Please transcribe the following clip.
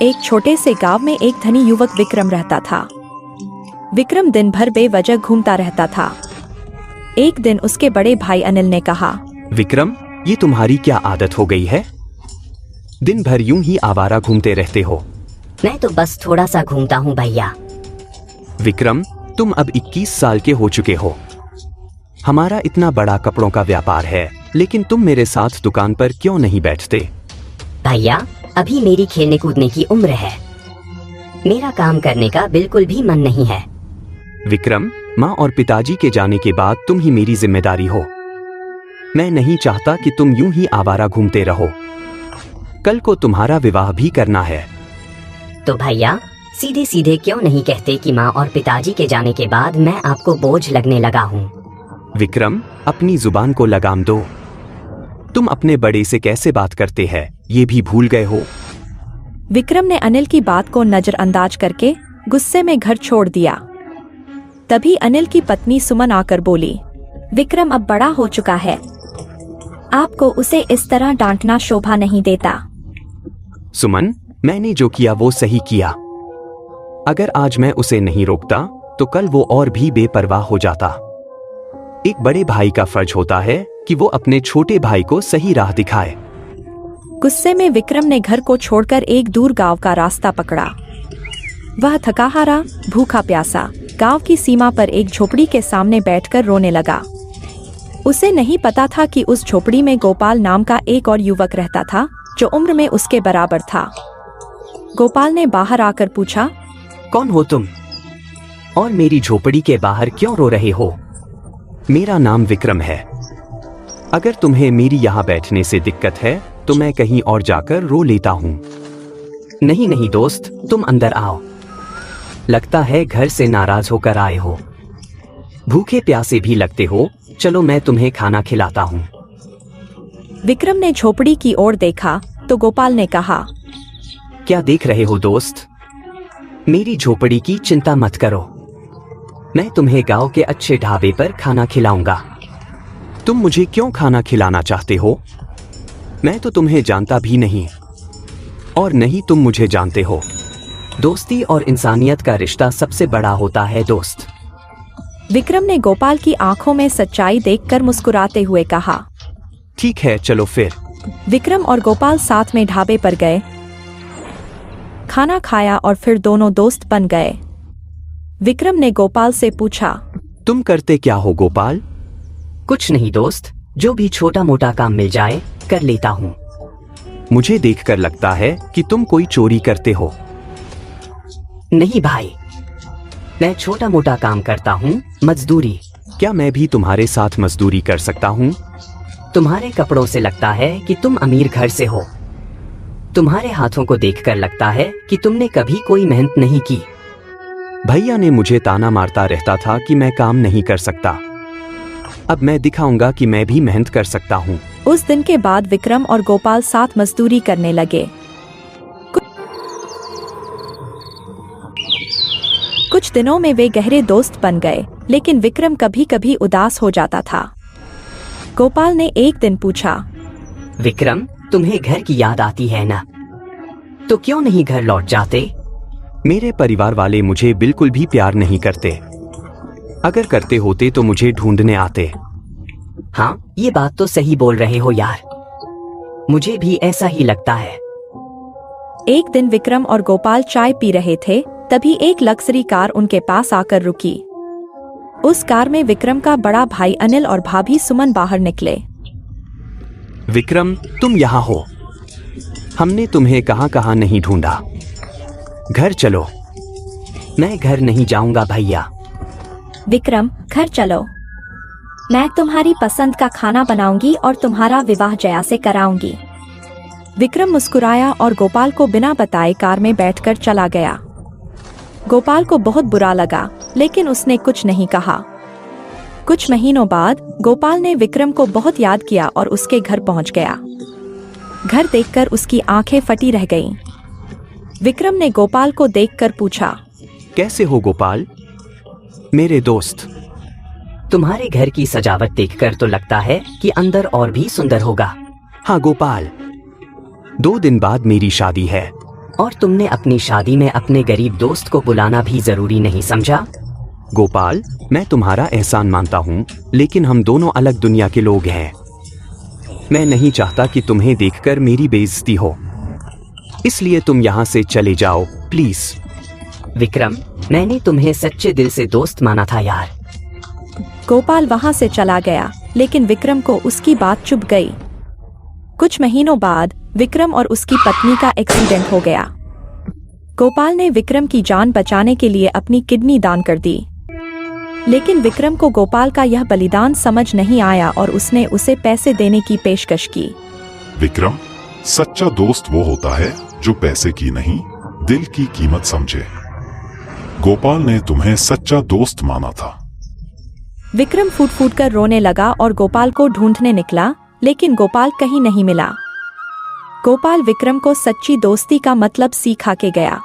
एक छोटे से गांव में एक धनी युवक विक्रम रहता था। विक्रम दिन भर बेवजह घूमता रहता था। एक दिन उसके बड़े भाई अनिल ने कहा, विक्रम, ये तुम्हारी क्या आदत हो गई है? दिन भर यूं ही आवारा घूमते रहते हो। मैं तो बस थोड़ा सा घूमता हूँ भैया। विक्रम, तुम अब 21 साल के हो चुके हो। हमारा इतना बड़ा कपड़ों का व्यापार है, लेकिन तुम मेरे साथ दुकान पर क्यों नहीं बैठते? भैया, अभी मेरी खेलने कूदने की उम्र है। मेरा काम करने का बिल्कुल भी मन नहीं है। विक्रम, माँ और पिताजी के जाने के बाद तुम ही मेरी जिम्मेदारी हो। मैं नहीं चाहता कि तुम यूं ही आवारा घूमते रहो। कल को तुम्हारा विवाह भी करना है। तो भैया, सीधे सीधे क्यों नहीं कहते कि माँ और पिताजी के जाने के बाद मैं आपको बोझ लगने लगा हूँ? विक्रम, अपनी जुबान को लगाम दो। तुम अपने बड़े से कैसे बात करते हैं, ये भी भूल गए हो? विक्रम ने अनिल की बात को नजरअंदाज करके गुस्से में घर छोड़ दिया। तभी अनिल की पत्नी सुमन आकर बोली, विक्रम अब बड़ा हो चुका है, आपको उसे इस तरह डांटना शोभा नहीं देता। सुमन, मैंने जो किया वो सही किया। अगर आज मैं उसे नहीं रोकता तो कल वो और भी बेपरवाह हो जाता। एक बड़े भाई का फर्ज होता है कि वो अपने छोटे भाई को सही राह दिखाए। गुस्से में विक्रम ने घर को छोड़कर एक दूर गांव का रास्ता पकड़ा। वह थकाहारा, भूखा प्यासा गांव की सीमा पर एक झोपड़ी के सामने बैठकर रोने लगा। उसे नहीं पता था कि उस झोपड़ी में गोपाल नाम का एक और युवक रहता था, जो उम्र में उसके बराबर था। गोपाल ने बाहर आकर पूछा, कौन हो तुम? और मेरी झोपड़ी के बाहर क्यों रो रहे हो? मेरा नाम विक्रम है। अगर तुम्हें मेरी यहाँ बैठने से दिक्कत है तो मैं कहीं और जाकर रो लेता हूँ। नहीं नहीं दोस्त, तुम अंदर आओ। लगता है घर से नाराज होकर आए हो। भूखे प्यासे भी लगते हो, चलो मैं तुम्हें खाना खिलाता हूँ। विक्रम ने झोपड़ी की ओर देखा तो गोपाल ने कहा, क्या देख रहे हो दोस्त? मेरी झोपड़ी की चिंता मत करो। मैं तुम्हें गांव के अच्छे ढाबे पर खाना खिलाऊंगा। तुम मुझे क्यों खाना खिलाना चाहते हो? मैं तो तुम्हें जानता भी नहीं, और नहीं तुम मुझे जानते हो। दोस्ती और इंसानियत का रिश्ता सबसे बड़ा होता है दोस्त। विक्रम ने गोपाल की आंखों में सच्चाई देखकर मुस्कुराते हुए कहा, ठीक है, चलो फिर। विक्रम और गोपाल साथ में ढाबे पर गए, खाना खाया और फिर दोनों दोस्त बन गए। विक्रम ने गोपाल से पूछा, तुम करते क्या हो गोपाल? कुछ नहीं दोस्त, जो भी छोटा मोटा काम मिल जाए कर लेता हूँ। मुझे देखकर लगता है कि तुम कोई चोरी करते हो। नहीं भाई, मैं छोटा मोटा काम करता हूँ, मजदूरी। क्या मैं भी तुम्हारे साथ मजदूरी कर सकता हूँ? तुम्हारे कपड़ों से लगता है कि तुम अमीर घर से हो। तुम्हारे हाथों को देखकर लगता है कि तुमने कभी कोई मेहनत नहीं की। भैया ने मुझे ताना मारता रहता था कि मैं काम नहीं कर सकता। अब मैं दिखाऊंगा कि मैं भी मेहनत कर सकता हूँ। उस दिन के बाद विक्रम और गोपाल साथ मजदूरी करने लगे। कुछ दिनों में वे गहरे दोस्त बन गए, लेकिन विक्रम कभी कभी उदास हो जाता था। गोपाल ने एक दिन पूछा, विक्रम, तुम्हें घर की याद आती है ना? तो क्यों नहीं घर लौट जाते? मेरे परिवार वाले मुझे बिल्कुल भी प्यार नहीं करते। अगर करते होते तो मुझे ढूंढने आते। हाँ, ये बात तो सही बोल रहे हो यार, मुझे भी ऐसा ही लगता है। एक दिन विक्रम और गोपाल चाय पी रहे थे, तभी एक लग्जरी कार उनके पास आकर रुकी। उस कार में विक्रम का बड़ा भाई अनिल और भाभी सुमन बाहर निकले। विक्रम, तुम यहाँ हो। हमने तुम्हें कहाँ कहाँ नहीं ढूंढा। घर चलो। मैं घर नहीं जाऊंगा भैया। विक्रम, घर चलो, मैं तुम्हारी पसंद का खाना बनाऊंगी और तुम्हारा विवाह जया से कराऊंगी। विक्रम मुस्कुराया और गोपाल को बिना बताए कार में बैठकर चला गया। गोपाल को बहुत बुरा लगा, लेकिन उसने कुछ नहीं कहा। कुछ महीनों बाद गोपाल ने विक्रम को बहुत याद किया और उसके घर पहुंच गया। घर देखकर उसकी आंखें फटी रह गईं। विक्रम ने गोपाल को देखकर पूछा, कैसे हो गोपाल, मेरे दोस्त? तुम्हारे घर की सजावट देखकर तो लगता है कि अंदर और भी सुंदर होगा। हाँ गोपाल, 2 दिन बाद मेरी शादी है। और तुमने अपनी शादी में अपने गरीब दोस्त को बुलाना भी जरूरी नहीं समझा। गोपाल, मैं तुम्हारा एहसान मानता हूँ, लेकिन हम दोनों अलग दुनिया के लोग हैं। मैं नहीं चाहता कि तुम्हें देखकर मेरी बेइज्जती हो, इसलिए तुम यहाँ से चले जाओ प्लीज। विक्रम, मैंने तुम्हें सच्चे दिल से दोस्त माना था यार। गोपाल वहां से चला गया, लेकिन विक्रम को उसकी बात चुभ गई। कुछ महीनों बाद विक्रम और उसकी पत्नी का एक्सीडेंट हो गया। गोपाल ने विक्रम की जान बचाने के लिए अपनी किडनी दान कर दी, लेकिन विक्रम को गोपाल का यह बलिदान समझ नहीं आया और उसने उसे पैसे देने की पेशकश की। विक्रम, सच्चा दोस्त वो होता है जो पैसे की नहीं, दिल की कीमत समझे। गोपाल ने तुम्हें सच्चा दोस्त माना था। विक्रम फूट फूट कर रोने लगा और गोपाल को ढूंढने निकला, लेकिन गोपाल कहीं नहीं मिला। गोपाल विक्रम को सच्ची दोस्ती का मतलब सिखा के गया।